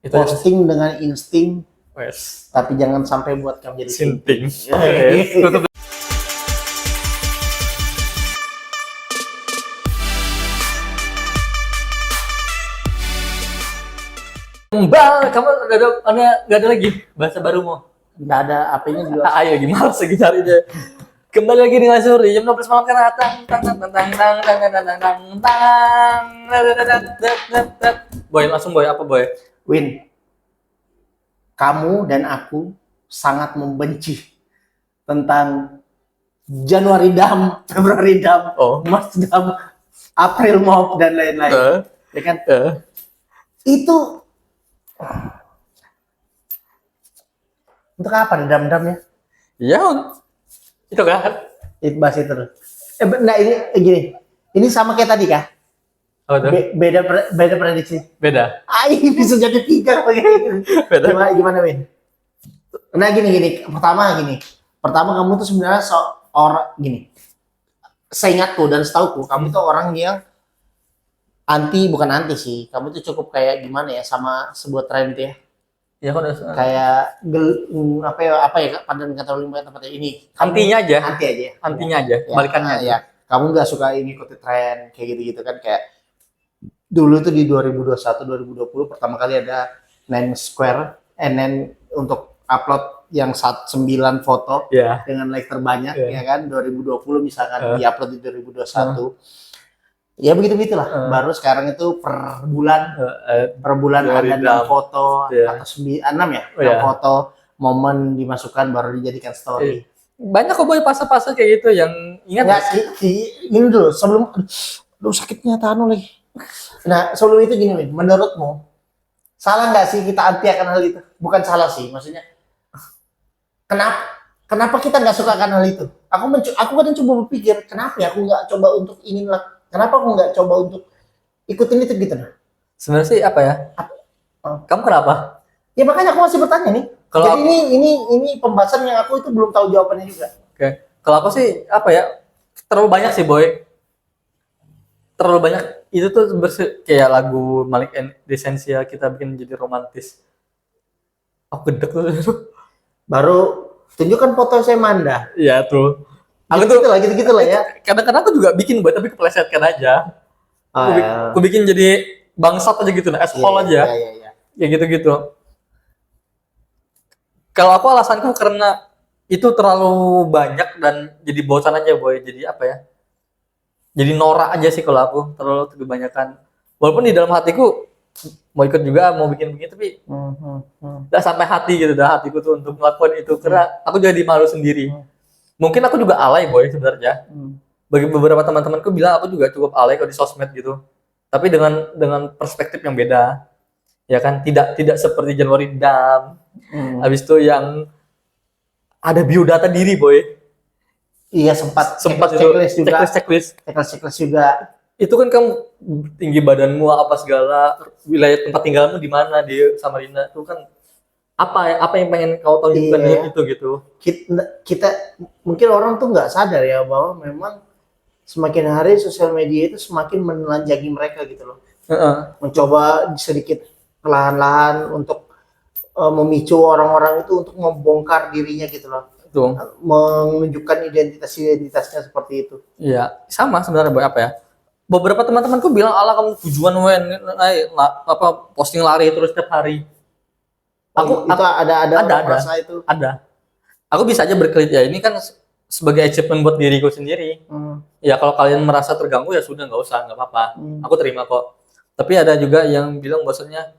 Itu Posting dengan insting, wes. tapi jangan sampai buat kamu jadi Sinting. sinting. Tutup. Mbak, kamu nggak ada lagi bahasa baru mau? Nggak ada apa-nya juga. Ayo gimana lagi cari deh. Kembali lagi dengan Suri jam 12 malam karena tang tang tang tang tang tang tang tang tang tang. Boy, langsung boy apa boy? Win, kamu dan aku sangat membenci tentang Januari Dam, Februari Dam, Maret Dam, April Mop dan lain-lain. Ya kan? Itu untuk apa nih dam-damnya? Ya, itu kan? Itu bahas itu. Nah ini gini, ini sama kayak tadi kah? Oh, beda prediksi. Beda. Ini bisa jadi 3. Beda. Gimana Win? Nah gini. Pertama kamu tuh sebenarnya orang gini. Seingatku dan setauku kamu tuh orang yang bukan anti sih. Kamu tuh cukup kayak gimana ya sama sebuah tren tuh ya. Ya kan kayak apa ya pada kata lima tempatnya ini. Antinya aja. Antinya aja. Balikannya ya. Kamu nggak suka ngikutin tren kayak gitu-gitu kan, kayak dulu tuh di 2021 2020 pertama kali ada Nine untuk upload yang 9 foto dengan like terbanyak ya kan 2020 misalkan diupload di 2021. Ya begitulah. Baru sekarang itu per bulan ada 6 foto atau 6 ya, 6 foto momen dimasukkan baru dijadikan story. Banyak kok boy fase-fase kayak gitu yang ingat nggak sih? Ini dulu sebelum sakitnya tanu lagi. Nah sebelum itu gini Win, menurutmu salah nggak sih kita anti akan hal itu? Bukan salah sih, maksudnya kenapa kita nggak suka akan hal itu? Aku kadang coba berpikir kenapa ya aku nggak coba untuk kenapa aku nggak coba untuk ikutin itu gitu nah? Sebenarnya sih apa ya? Kamu kenapa? Ya makanya aku masih bertanya nih. Jadi ini pembahasan yang aku itu belum tahu jawabannya juga. Oke. Kalau aku sih apa ya? Terlalu banyak sih boy. Terlalu banyak itu tuh kayak lagu Malik Desensia kita bikin jadi romantis. Aku gedek tuh. Baru tunjukkan foto saya Manda. Iya tuh. Aku tuh gitu lah ya. Kadang-kadang aku juga bikin boy tapi keplesetkan aja. Aku bikin jadi bangsat aja gitu, ashole aja. Iya. Ya gitu-gitu. Kalau aku alasanku karena itu terlalu banyak dan jadi bosan aja boy. Jadi apa ya? Jadi norak aja sih kalau aku, terlalu kebanyakan. Walaupun di dalam hatiku mau ikut juga, mau bikin begitu tapi udah sampai hati gitu, udah hatiku tuh untuk melakukan itu karena aku jadi malu sendiri. Mungkin aku juga alay boy sebenarnya. Bagi beberapa teman-temanku bilang aku juga cukup alay kalau di sosmed gitu. Tapi dengan perspektif yang beda. Ya kan, tidak seperti Januari Dam. Habis itu yang ada biodata diri boy. Iya sempat checklist juga. Itu kan kamu tinggi badanmu apa segala, wilayah tempat tinggalmu di mana di Samarinda itu kan apa yang pengen kau tunjukkan itu gitu. Kita mungkin orang tuh nggak sadar ya bahwa memang semakin hari sosial media itu semakin menelanjangi mereka gitu loh. Mencoba sedikit perlahan-lahan untuk memicu orang-orang itu untuk membongkar dirinya gitu loh. Menunjukkan identitasnya seperti itu. Iya, sama sebenarnya boy apa ya? Beberapa teman-temanku bilang ala kamu tujuan posting lari terus setiap hari. Aku ada rasa itu. Ada. Aku bisa aja berkelit ya. Ini kan sebagai achievement buat diriku sendiri. Ya kalau kalian merasa terganggu ya sudah nggak usah, nggak apa-apa. Aku terima kok. Tapi ada juga yang bilang bahwasanya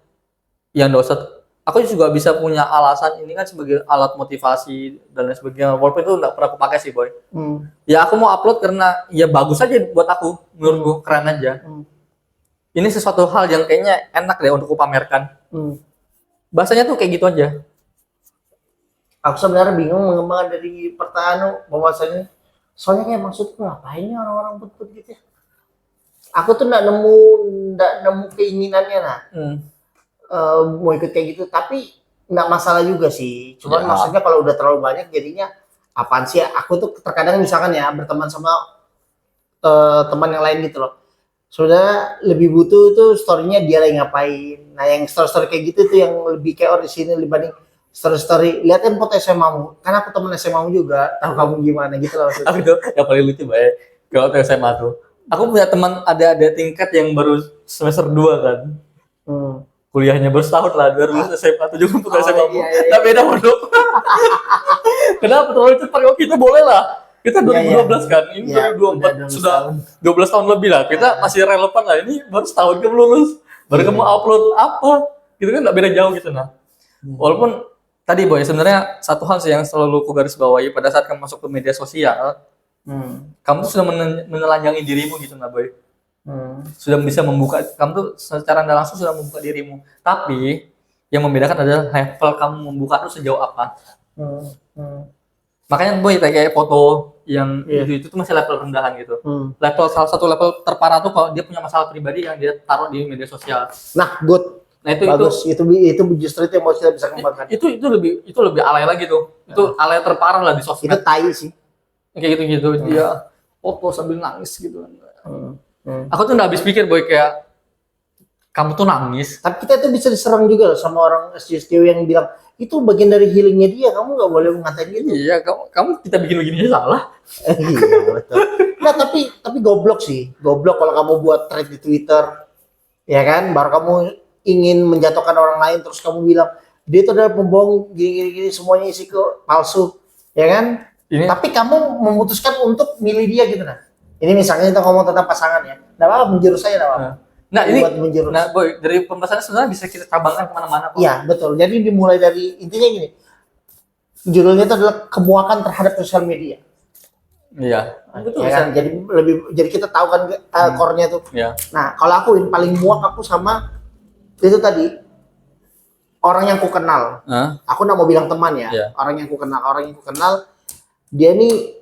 yang nggak usah. Aku juga bisa punya alasan ini kan sebagai alat motivasi dan lain sebagainya. Walaupun itu nggak pernah aku pakai sih boy. Ya aku mau upload karena ya bagus aja buat aku, menurutku keren aja. Ini sesuatu hal yang kayaknya enak deh untuk aku pamerkan. Bahasanya tuh kayak gitu aja. Aku sebenarnya bingung mengembangkan dari pertanyaan bahwasanya soalnya kayak maksudku ngapain ya orang-orang put gitu ya. Aku tuh nggak nemu keinginannya mau ikut kayak gitu, tapi nggak masalah juga sih. Cuman maksudnya kalau udah terlalu banyak jadinya apaan sih? Aku tuh terkadang misalkan ya berteman sama teman yang lain gitu loh. sebenarnya lebih butuh tuh story-nya dia lagi ngapain. Nah, yang story-story kayak gitu tuh yang lebih kayak orisinil dibanding story-story. Lihat kan foto SMA-mu. Kan aku temen SMA-mu juga, tahu kamu gimana gitu loh maksudnya. Aku tuh yang paling lucu banget kalau waktu SMA tuh. Aku punya teman ada tingkat yang baru semester 2 kan. Hmm. Kuliahnya baru setahun lah, baru lulus SMA tuh juga untuk Oh, SMA. iya, iya. Nah beda mondok. Kenapa terlalu cepat? Oh, kita boleh lah. Kita Iya, 2012 kan, ini iya, 2024 udah 12 sudah tahun. 12 tahun lebih lah. Kita masih relevan lah. Ini baru setahun kamu lulus, baru Iya. kamu upload apa? Gitu kan nggak beda jauh gitu nah. Walaupun tadi boy sebenarnya satu hal sih yang selalu ku garis bawahi pada saat kamu masuk ke media sosial, kamu tuh sudah menelanjangi dirimu gitu nah boy. Sudah bisa membuka, kamu tuh secara nggak langsung sudah membuka dirimu. Tapi yang membedakan adalah level kamu membuka itu sejauh apa. Makanya boy kayak foto yang Iya. itu tuh masih level rendahan gitu. Level salah satu level terparah tuh kalau dia punya masalah pribadi yang dia taruh di media sosial. Nah, good. Nah Bagus. Itu justru itu yang mau kita bisa kembangkan. itu lebih alay lagi tuh. Itu alay terparah lah di sosmed. Itu tai sih. Kayak gitu-gitu dia foto sambil nangis gitu. Aku tuh nggak habis pikir boy kayak kamu tuh nangis. Tapi kita itu bisa diserang juga loh sama orang SJW yang bilang itu bagian dari healingnya dia, kamu nggak boleh ngatain gitu. Iya, kamu kita bikin begini aja salah. Iya betul. Nah tapi goblok sih, goblok kalau kamu buat thread di Twitter, ya kan, baru kamu ingin menjatuhkan orang lain terus kamu bilang dia itu adalah pembohong gini semuanya isi ke palsu, ya kan? Ini Tapi kamu memutuskan untuk milih dia gitu nah. Ini misalnya kita ngomong tentang pasangan ya, nggak apa-apa menjurus saya nggak apa-apa. nah ini Buat menjurus. nah boy dari pembahasannya sebenarnya bisa kita cabangkan kemana-mana kok. Iya betul. Jadi dimulai dari intinya gini, judulnya itu adalah kemuakan terhadap sosial media. Iya. Betul Ya bisa. kan? Jadi kita tahu kan core-nya tuh. Iya. Nah kalau aku yang paling muak aku sama itu tadi orang yang ku kenal. Hah? Aku nggak mau bilang teman ya. Iya. Orang yang ku kenal, dia nih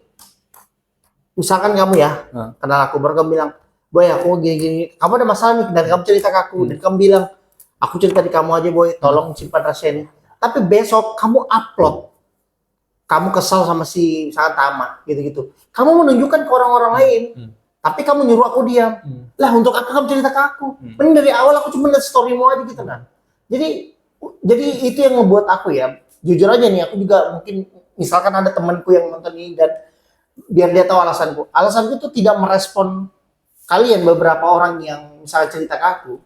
misalkan kamu ya kenal aku baru kamu bilang, boy aku gini, kamu ada masalah nih dan kamu cerita ke aku dan kamu bilang, aku cerita di kamu aja boy, tolong simpan rahasia ini. Tapi besok kamu upload, kamu kesal sama si misalkan Tama gitu-gitu. Kamu menunjukkan ke orang-orang lain, tapi kamu nyuruh aku diam. Lah untuk apa kamu cerita ke aku? Mending dari awal aku cuma lihat storymu aja gitu kan. Jadi itu yang ngebuat aku ya, jujur aja nih aku juga mungkin misalkan ada temanku yang nonton ini dan biar dia tahu alasanku. Alasanku itu tidak merespon kalian beberapa orang yang misalnya cerita ke aku.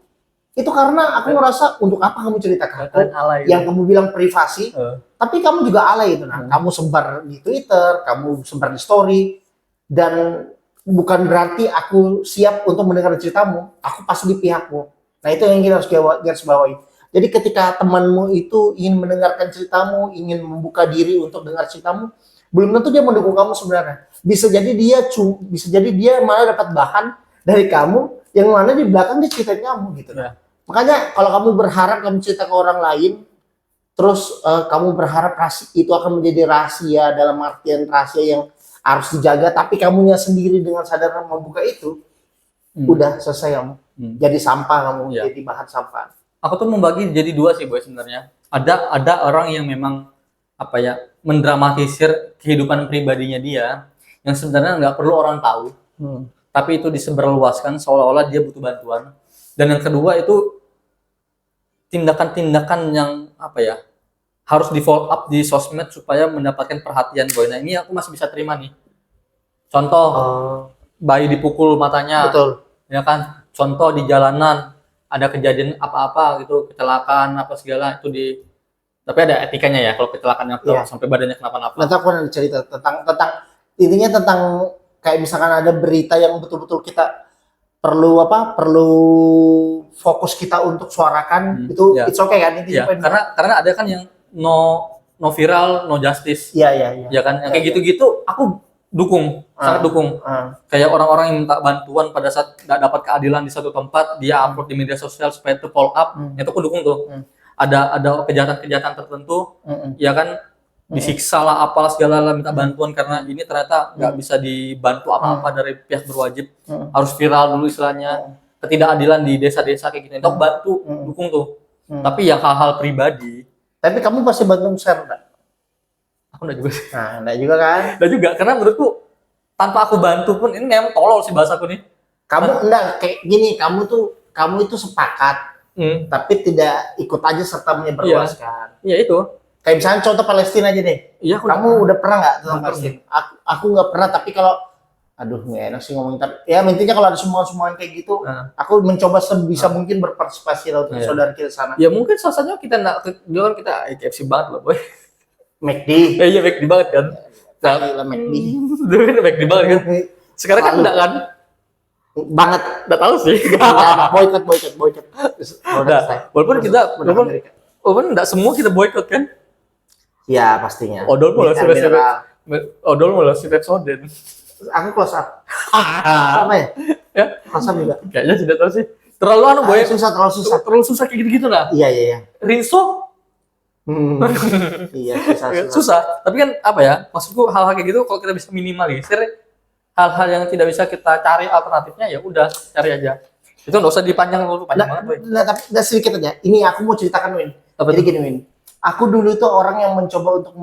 Itu karena aku ngerasa untuk apa kamu cerita ke aku? Alay. Yang kamu bilang privasi, tapi kamu juga alay itu nah. Kamu sebar di Twitter, kamu sebar di story, dan bukan berarti aku siap untuk mendengar ceritamu. Aku pasti di pihakmu. Nah itu yang kita harus garis bawahi. Jadi ketika temanmu itu ingin mendengarkan ceritamu, ingin membuka diri untuk dengar ceritamu, belum tentu dia mendukung kamu sebenarnya. Bisa jadi dia malah dapat bahan dari kamu yang mana di belakang dia ceritain kamu gitu. Ya. Makanya kalau kamu berharap kamu cerita ke orang lain, terus kamu berharap itu akan menjadi rahasia dalam artian rahasia yang harus dijaga, tapi kamunya sendiri dengan sadar membuka itu, udah selesai kamu. Jadi sampah kamu, jadi bahan sampah. Aku tuh membagi jadi dua sih boy sebenarnya. Ada orang yang memang apa ya mendramatisir kehidupan pribadinya dia yang sebenarnya nggak perlu orang tahu, tapi itu disebarluaskan seolah-olah dia butuh bantuan. Dan yang kedua itu tindakan-tindakan yang apa ya harus di follow up di sosmed supaya mendapatkan perhatian boy. Nah ini aku masih bisa terima nih. Contoh bayi dipukul matanya, Betul. ya kan? Contoh di jalanan ada kejadian apa-apa gitu, kecelakaan apa segala itu tapi ada etikanya ya kalau kecelakaan sampai badannya kenapa-napa. Nanti aku akan cerita tentang intinya tentang kayak misalkan ada berita yang betul-betul kita perlu fokus kita untuk suarakan itu it's okay kan intinya. Karena ada kan yang no viral no justice. Iya. Ya kan yang kayak gitu-gitu aku dukung, sangat dukung. Kayak orang-orang yang minta bantuan pada saat nggak dapat keadilan di satu tempat, dia upload di media sosial supaya itu follow up, itu aku dukung tuh. Ada kejahatan-kejahatan tertentu, ya kan disiksa lah apalah segala lah minta bantuan karena ini ternyata nggak bisa dibantu apa-apa dari pihak berwajib, harus viral dulu istilahnya, ketidakadilan di desa-desa kayak gitu, itu aku bantu, dukung tuh. Tapi yang hal-hal pribadi, tapi kamu pasti bantu share nggak? aku enggak juga sih. Nah, enggak juga kan? Enggak juga, karena menurutku tanpa aku bantu pun ini memang tolol sih bahasaku nih. Kamu enggak kayak gini, kamu itu sepakat tapi tidak ikut aja serta menyebarluaskan. Iya itu. Kayak misalnya contoh Palestina aja deh. Iya, Kamu udah pernah nggak tentang Belum Palestina? Aku nggak pernah, tapi kalau aduh nggak enak sih ngomongin, tapi ya intinya kalau ada semua yang kayak gitu, aku mencoba sebisa mungkin berpartisipasi lah untuk Iya. saudara kita sana. Ya mungkin salah satunya kita dulu kan kita KFC banget loh boy. McD, Iya McD banget kan. gila McD. Dulu kan McD banget kan. Sekarang kan Selalu. enggak kan? Banget. Enggak tahu sih. Boykot. Nah, walaupun enggak semua kita boykot kan. Ya pastinya. Odol malah Mineral. Siret Soden. Aku close up. Sama ya? Ya, Close up juga. kayaknya tidak tahu sih. Terlalu boy. Terlalu susah. Terlalu susah kayak gitu-gitu lah. Iya. Rinso Iya, susah. Tapi kan apa ya? Maksudku hal-hal kayak gitu kalau kita bisa minimalisir hal-hal yang tidak bisa kita cari alternatifnya, ya udah cari aja. Itu nggak usah dipanjang banget boy. Tapi sedikit aja. Ini aku mau ceritakan Win. Jadi gini Win. Aku dulu tuh orang yang mencoba untuk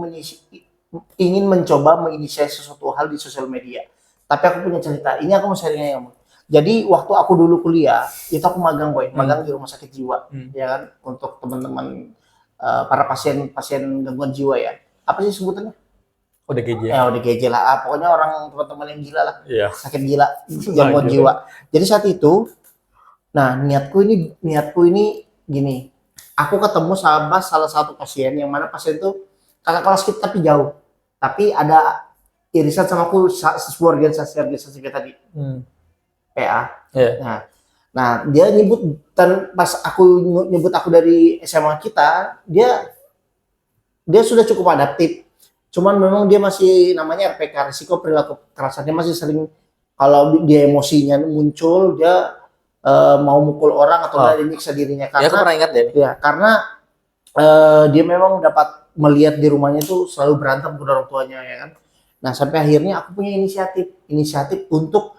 ingin mencoba menginisiasi sesuatu hal di sosial media. Tapi aku punya cerita. Ini aku mau sharingnya kamu. Jadi waktu aku dulu kuliah, itu aku magang boy, magang di rumah sakit jiwa, ya kan, untuk teman-teman para pasien gangguan jiwa ya. Apa sih sebutannya? ODGJ. ODGJ lah. Pokoknya orang teman-teman yang gila lah. Iya. Sakit gila, gangguan jiwa. Jadi saat itu, nah niatku ini gini. Aku ketemu sama salah satu pasien yang mana pasien itu kakak kelas kita tapi jauh. Tapi ada irisan sama aku sebuah organisasi kita tadi. PA. Yeah. Nah, dia nyebut, dan pas aku nyebut aku dari SMA kita, dia sudah cukup adaptif. Cuman memang dia masih namanya RPK, risiko perilaku kekerasan. Dia masih sering kalau dia emosinya muncul, dia mau mukul orang atau dia nyiksa dirinya, karena aku pernah ingat deh. Ya, karena dia memang dapat melihat di rumahnya itu selalu berantem dengan orang tuanya, ya kan. Nah, sampai akhirnya aku punya inisiatif untuk,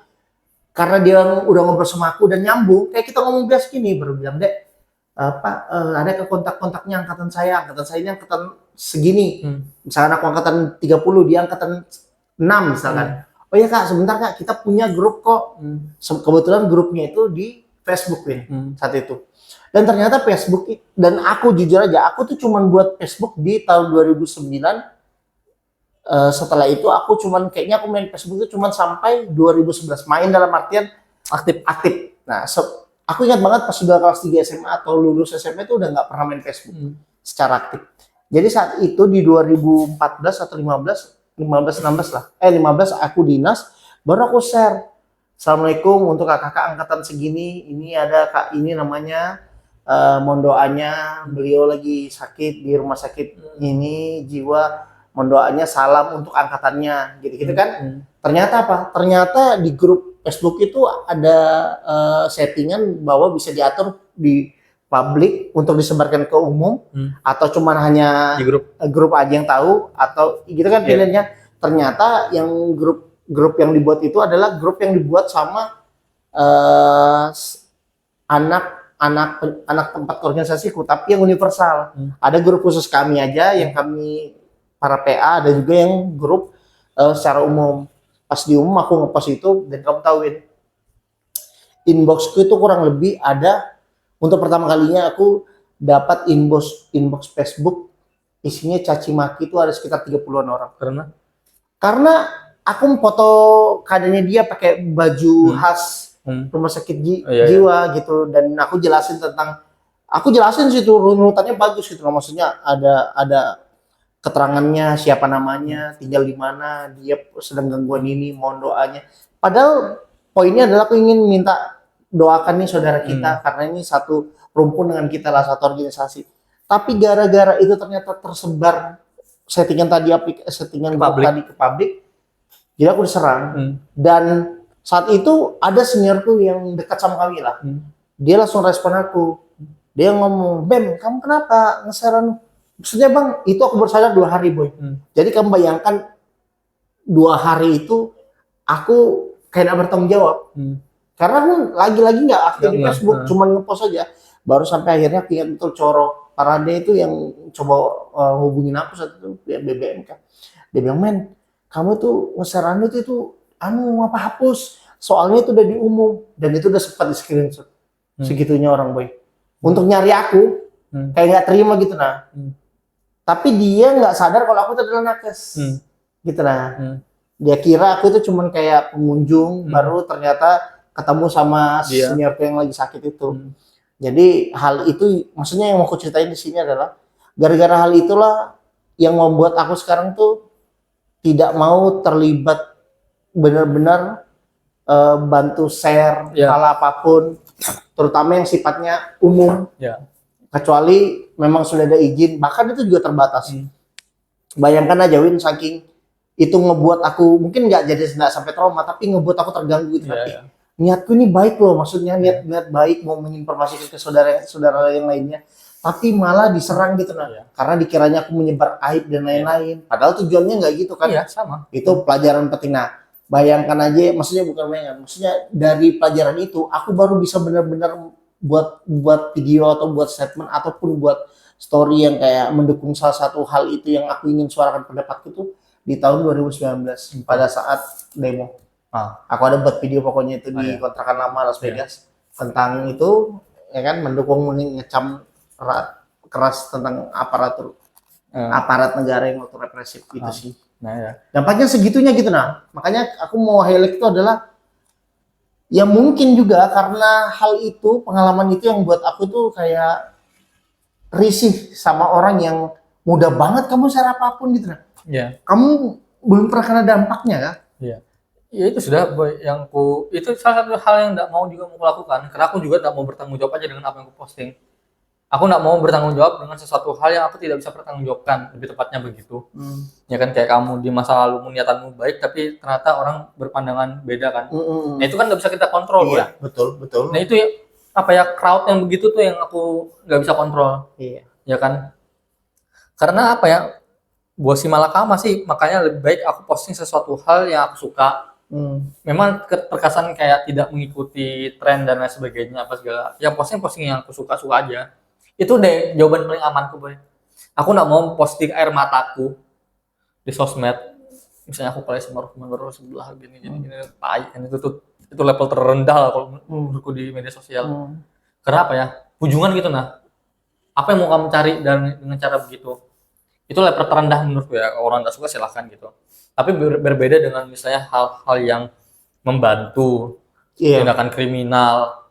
karena dia udah ngobrol sama aku dan nyambung, kayak kita ngomong biasa gini, baru bilang, Dek, Pak, ada ke kontak-kontaknya angkatan saya ini angkatan segini. Misalkan aku angkatan 30, dia angkatan 6 misalkan. Oh ya Kak, sebentar Kak, kita punya grup kok. Kebetulan grupnya itu di Facebook saat itu. Dan ternyata Facebook, dan aku jujur aja, aku tuh cuman buat Facebook di tahun 2009. Setelah itu aku cuman, kayaknya aku main Facebook itu cuman sampai 2011, main dalam artian aktif. Nah, aku ingat banget pas sudah kelas 3 SMA atau lulus SMA itu udah nggak pernah main Facebook secara aktif. Jadi saat itu di 2014 atau 16 lah. 15 aku dinas, baru aku share. Assalamualaikum untuk kakak-kakak angkatan segini, ini ada Kak ini namanya, mohon doanya, beliau lagi sakit di rumah sakit ini jiwa, mohon doanya, salam untuk angkatannya, gitu-gitu kan. Ternyata apa? Ternyata di grup Facebook itu ada settingan bahwa bisa diatur di publik untuk disebarkan ke umum, atau cuman hanya di grup aja yang tahu, atau gitu kan pilihannya. Ternyata yang grup yang dibuat itu adalah grup yang dibuat sama anak tempat organisasiku, tapi yang universal. Ada grup khusus kami aja, yang kami para PA, ada juga yang grup secara umum. Pas di umum aku ngepost itu, dan kamu tahuin, inboxku itu kurang lebih ada, untuk pertama kalinya aku dapat inbox Facebook isinya caci maki itu ada sekitar 30-an orang. Karena aku foto keadaannya dia pakai baju khas rumah sakit jiwa gitu, dan aku jelasin situ runutannya bagus gitu, maksudnya ada keterangannya, siapa namanya, tinggal di mana, dia sedang gangguan ini, mohon doanya. Padahal poinnya adalah aku ingin minta doakan nih saudara kita, karena ini satu rumpun dengan kita lah, satu organisasi. Tapi gara-gara itu ternyata tersebar settingan tadi ke publik, jadi aku diserang. Dan saat itu ada seniorku yang dekat sama kami lah, dia langsung respon aku, dia ngomong, Bem, kamu kenapa nge-share? Maksudnya Bang, itu aku bersadar 2 hari boy. Jadi kamu bayangkan 2 hari itu aku kayak gak bertanggung jawab. Karena aku lagi-lagi gak aktif di Facebook, cuma ngepost aja. Baru sampai akhirnya aku ingat betul Coro Parade itu yang coba hubungin aku saat itu, BBM kan. Dia bilang, men, kamu tuh nge-share itu apa hapus. soalnya itu udah diumum dan itu udah sempat di screenshot. Hmm. Segitunya orang boy. Untuk nyari aku, kayak nggak terima gitu nah. Tapi dia nggak sadar kalau aku itu adalah nakes. Gitu nah. Dia kira aku itu cuman kayak pengunjung, baru ternyata ketemu sama seniorku yang lagi sakit itu. Jadi hal itu, maksudnya yang mau aku ceritain di sini adalah gara-gara hal itulah yang membuat aku sekarang tuh tidak mau terlibat benar-benar bantu share hal apapun, terutama yang sifatnya umum. Kecuali memang sudah ada izin, bahkan itu juga terbatas. Bayangkan aja Win, saking itu ngebuat aku mungkin nggak sampai trauma, tapi ngebuat aku terganggu gitu. Niatku ini baik loh, maksudnya niat baik mau menginformasikan ke saudara yang lainnya, tapi malah diserang gitu nah. Karena dikiranya aku menyebar aib dan lain-lain. Padahal tujuannya nggak gitu kan. Sama. Itu pelajaran penting. Nah, bayangkan aja, maksudnya bukan bayangkan, maksudnya dari pelajaran itu aku baru bisa benar-benar buat video atau buat statement ataupun buat story yang kayak mendukung salah satu hal itu yang aku ingin suarakan pendapatku tuh di tahun 2019 pada saat demo. Aku ada buat video pokoknya itu di kontrakan lama Las Vegas tentang itu, ya kan, mendukung mengecam keras tentang aparat negara yang waktu represif gitu sih. Dampaknya segitunya gitu nah. Makanya aku mau highlight itu adalah ya mungkin juga karena hal itu, pengalaman itu yang buat aku tuh kayak risih sama orang yang mudah banget kamu share apapun gitu nah. Kamu belum pernah kena dampaknya kan? Ya itu sudah boy, itu salah satu hal yang nggak mau juga mau lakukan, karena aku juga nggak mau bertanggung jawab aja dengan apa yang aku posting. Aku nggak mau bertanggung jawab dengan sesuatu hal yang aku tidak bisa bertanggungjawabkan, lebih tepatnya begitu. Ya kan, kayak kamu di masa lalu niatanmu baik, tapi ternyata orang berpandangan beda kan. Nah itu kan nggak bisa kita kontrol. Iya, betul. Nah itu ya, crowd yang begitu tuh yang aku nggak bisa kontrol. Ya kan, karena buat si malakama sih, makanya lebih baik aku posting sesuatu hal yang aku suka. Memang terkesan kayak tidak mengikuti tren dan lain sebagainya apa segala. Yang posting yang aku suka aja. Itu deh jawaban paling amanku boy. Aku nggak mau posting air mataku di sosmed. Misalnya aku play sama teman baru sebelah gini tai kan, itu level terendah kalau menurutku di media sosial. Karena ujungan gitu nah. Apa yang mau kamu cari dengan cara begitu? Itu level terendah menurutku ya. Orang nggak suka silahkan gitu. Tapi berbeda dengan misalnya hal-hal yang membantu tindakan kriminal,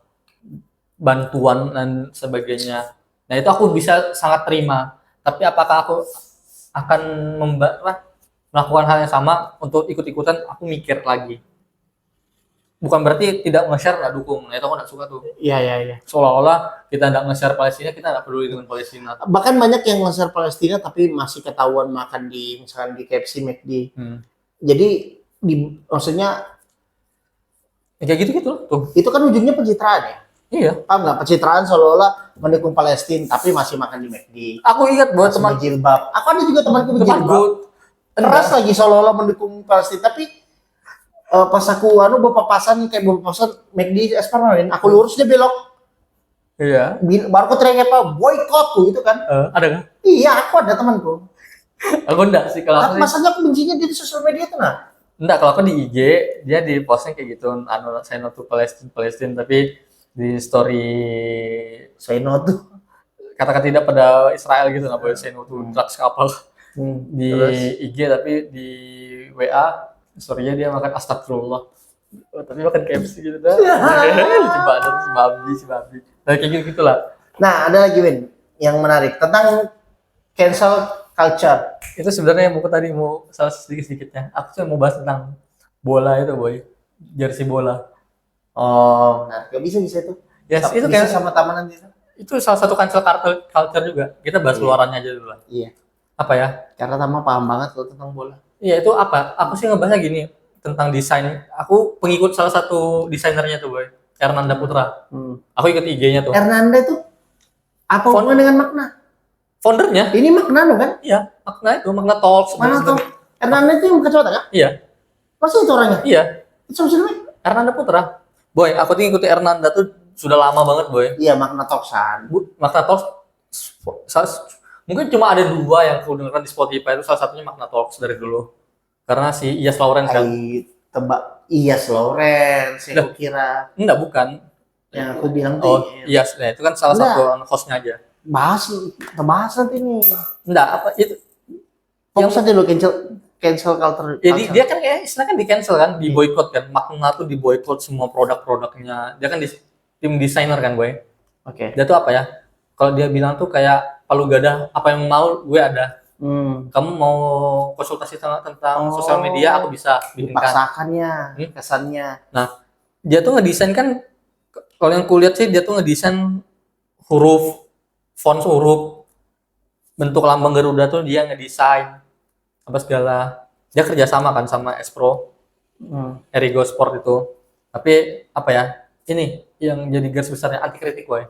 bantuan dan sebagainya. Nah itu aku bisa sangat terima. Tapi apakah aku akan melakukan hal yang sama untuk ikut-ikutan? Aku mikir lagi. Bukan berarti tidak nge-share nggak dukung. Nah itu aku nggak suka tuh. Iya. Seolah-olah kita nggak nge-share Palestina, kita nggak peduli dengan Palestina. Bahkan banyak yang nge-share Palestina tapi masih ketahuan makan misalkan di KFC, McD. Jadi maksudnya kayak gitu tuh. Itu kan ujungnya pencitraan ya. Iya. Paham nggak? Pencitraan seolah-olah mendukung Palestina tapi masih makan di McD. Aku ingat buat teman jilbab. Aku ada juga temanku berjilbab. Keras lagi seolah-olah mendukung Palestina tapi pas aku papasan McD Esparmanin, aku lurus dia belok. Iya. Baru aku teriak boykot tuh gitu kan. Ada kan? Iya, aku ada temanku. Aku enggak sih kalau aku. Masalahnya aku bencinya dia di sosial media tuh nah. Enggak, kalau aku di IG dia di posting kayak gitu, say no to Palestine, tapi di story say no to kata-kata tidak pada Israel gitu, nggak boleh say no to drugs kapal. Di terus? IG tapi di WA story-nya dia makan astagfirullah. Tapi makan KFC gitu dah. si babi. Nah, kayak gitulah. Nah, ada lagi Win yang menarik tentang cancel culture. Itu sebenarnya yang tadi mau salah sedikit-sedikitnya. Aku tuh mau bahas tentang bola itu, boy. Jersey bola. Oh, nah, gak bisa itu. Yes, itu kayak sama tamanan itu. Itu salah satu cancel culture juga. Kita bahas luarannya aja dulu lah. Iya. Apa ya? Karena Tama paham banget loh tentang bola. Iya, itu apa? Aku sih ngebahasnya gini, tentang desain. Aku pengikut salah satu desainernya tuh, boy. Hernanda Putra. Aku ikut IG-nya tuh. Hernanda itu apa hubungan dengan makna? Foundernya. Ini makna dong kan? Iya, makna talks. Mana tuh? Hernanda itu yang bukan cowok kan? Iya. Masa itu orangnya? Iya. Itu siapa sih? Hernanda Putra. Boy, aku tuh ngikutin Hernanda tuh sudah lama banget, boy. Iya, makna talksan. Makna talks mungkin cuma ada 2 yang aku dengarkan di Spotify, itu salah satunya Makna Talks dari dulu. Karena si Iyas Lawrence kan. Iya, Lawrence yang Lah. aku kira. Enggak, bukan. Yang aku bilang Oh, tuh iya, nah, itu kan salah Enggak. satu hostnya aja. kita bahas nanti nih. Enggak, apa itu? Fokus aja lo cancel culture. Jadi dia kan kayak istilahnya kan di cancel kan, di boykot kan. Makna tuh di boykot semua produk-produknya. Dia kan tim desainer kan, boy. Oke. Dia tuh apa ya? Kalau dia bilang tuh kayak palu gada, apa yang mau gue ada. Kamu mau konsultasi tentang sosial media, aku bisa bikinkan. Dipaksakannya, kesannya. Nah, dia tuh ngedesain kan, kalau yang kulihat sih dia tuh ngedesain font huruf, bentuk lambang Garuda tuh dia ngedesain apa segala. Dia kerjasama kan sama Espro, Erigo Sport itu. Tapi apa ya? Ini yang jadi garis besarnya anti kritik, boy.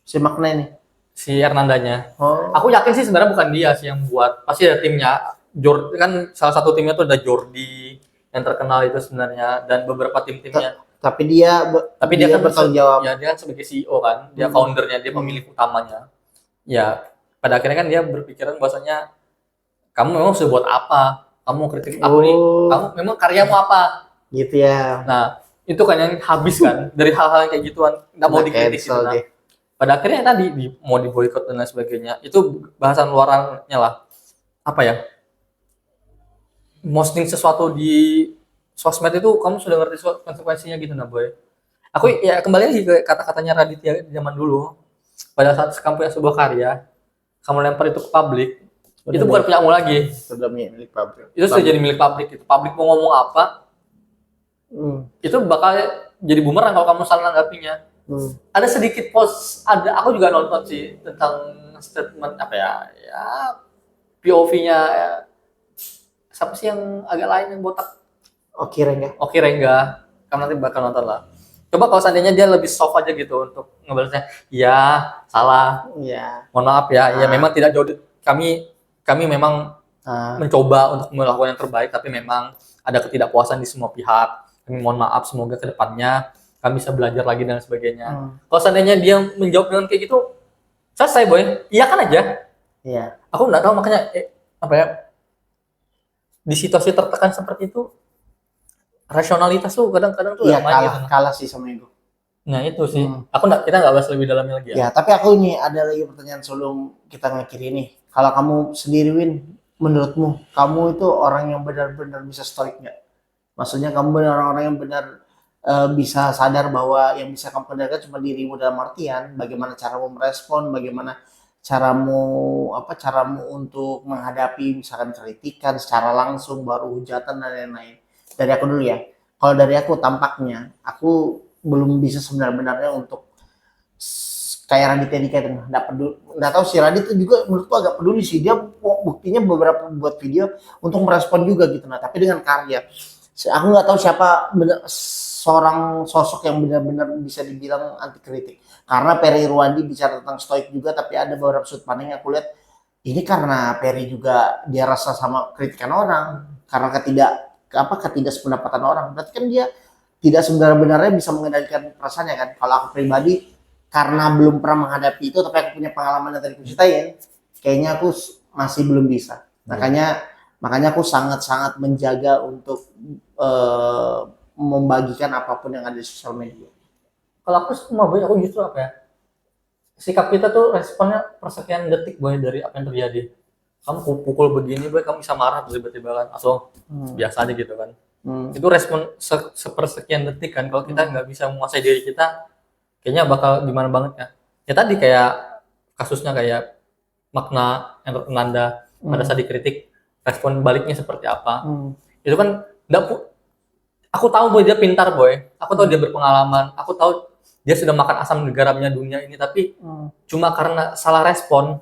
Si Makna ini. Si Hernandanya. Oh. Aku yakin sih sebenarnya bukan dia sih yang buat. Pasti ada timnya. Kan salah satu timnya tuh ada Jordi yang terkenal itu sebenarnya dan beberapa tim-timnya. Tapi dia kan bertanggung jawab. Ya, dia kan sebagai CEO kan, dia foundernya, dia pemilik utamanya. Ya, pada akhirnya kan dia berpikiran bahwasanya kamu memang sudah buat apa? Kamu kritik aku nih, kamu memang karyamu apa? Gitu ya. Nah, itu kan yang habis kan dari hal-hal kayak gituan, nggak mau dikritik gitu. Nah, pada akhirnya tadi mau diboikot dan lain sebagainya. Itu bahasan luarannya lah. Apa ya? Posting sesuatu di sosmed itu kamu sudah ngerti konsekuensinya gitu, nah, boy. Aku ya kembali lagi ke kata-katanya Raditya di zaman dulu. Pada saat kamu punya sebuah karya, kamu lempar itu ke publik, itu bukan punya kamu lagi. Sudah milik pabrik. Itu sudah jadi milik pabrik. Itu pabrik mau ngomong apa, itu bakal jadi bumerang kalau kamu salah nanggapinya. Ada sedikit post, aku juga nonton sih tentang statement apa ya POV-nya siapa sih yang agak lain yang botak? Oki Rengga. Kamu nanti bakal nonton lah. Coba kalau seandainya dia lebih soft aja gitu untuk ngebalasnya, ya salah, mohon maaf ya, ya memang tidak jauh, kami memang mencoba untuk melakukan yang terbaik, tapi memang ada ketidakpuasan di semua pihak. Kami mohon maaf, semoga kedepannya kami bisa belajar lagi dan sebagainya. Kalau seandainya dia menjawab dengan kayak gitu, selesai, boy. Iya kan aja. Iya. Aku nggak tahu makanya apa ya, di situasi tertekan seperti itu rasionalitas tuh kadang-kadang tuh kalah sih sama ego. Nah itu sih. Kita nggak bahas lebih dalamnya lagi ya. Ya, tapi aku nih ada lagi pertanyaan sebelum kita mengakhiri ini. Kalau kamu sendiri, Win, menurutmu kamu itu orang yang benar-benar bisa stoik nggak? Maksudnya kamu benar orang yang benar bisa sadar bahwa yang bisa kamu kendalikan cuma dirimu, dalam artian bagaimana caramu merespon, bagaimana caramu untuk menghadapi misalkan kritikan secara langsung, baru hujatan dan lain-lain. Dari aku dulu ya. Kalau dari aku, tampaknya aku belum bisa sebenarnya untuk kayak Raditya Dika itu nggak tahu si Radit itu juga menurutku agak peduli sih, dia buktinya beberapa buat video untuk merespon juga gitu. Nah tapi dengan karya, aku nggak tahu siapa seorang sosok yang benar-benar bisa dibilang anti kritik, karena Perry Irwandi bicara tentang stoik juga, tapi ada beberapa sudut pandang yang aku lihat ini karena Perry juga dia rasa sama kritikan orang, karena ketidaksependapatan orang, berarti kan dia tidak sebenarnya bisa mengendalikan perasaannya kan. Kalau aku pribadi, karena belum pernah menghadapi itu, tapi aku punya pengalaman yang tadi aku ceritain, kayaknya aku masih belum bisa. Makanya aku sangat-sangat menjaga untuk membagikan apapun yang ada di sosial media. Kalau aku semua aku justru apa ya, sikap kita tuh responnya persekian detik, boy, dari apa yang terjadi. Kamu pukul begini, boy, kamu bisa marah tiba-tiba kan, atau biasa aja gitu kan. Itu respon sepersekian detik kan. Kalau kita nggak bisa menguasai diri kita, kayaknya bakal gimana banget ya. Ya tadi kayak kasusnya kayak Makna yang Nanda pada saat dikritik, respon baliknya seperti apa. Itu kan aku tahu boy dia pintar, boy. Aku tahu dia berpengalaman. Aku tahu dia sudah makan asam garamnya dunia ini, tapi cuma karena salah respon,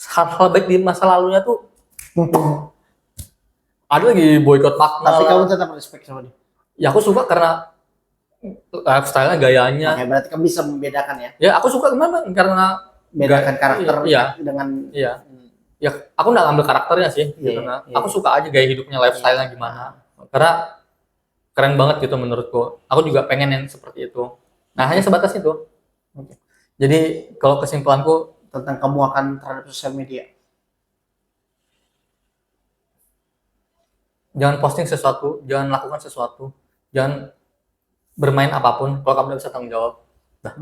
hal-hal baik di masa lalunya tuh ada lagi boykot Makna. Tapi kamu tetap respect sama dia? Ya aku suka karena lifestyle-nya, gayanya. Nah, berarti kamu bisa membedakan ya? Ya aku suka karena bedakan karakter dengan. Iya. Ya aku nggak ngambil karakternya sih, gitu. Nah, aku suka aja gaya hidupnya, lifestyle-nya gimana. Karena keren banget gitu menurutku. Aku juga pengen yang seperti itu. Nah hanya sebatas itu. Jadi kalau kesimpulanku tentang kemuakan terhadap sosial media, jangan posting sesuatu, jangan lakukan sesuatu, jangan bermain apapun kalau kamu tidak bisa tanggung jawab. Nah,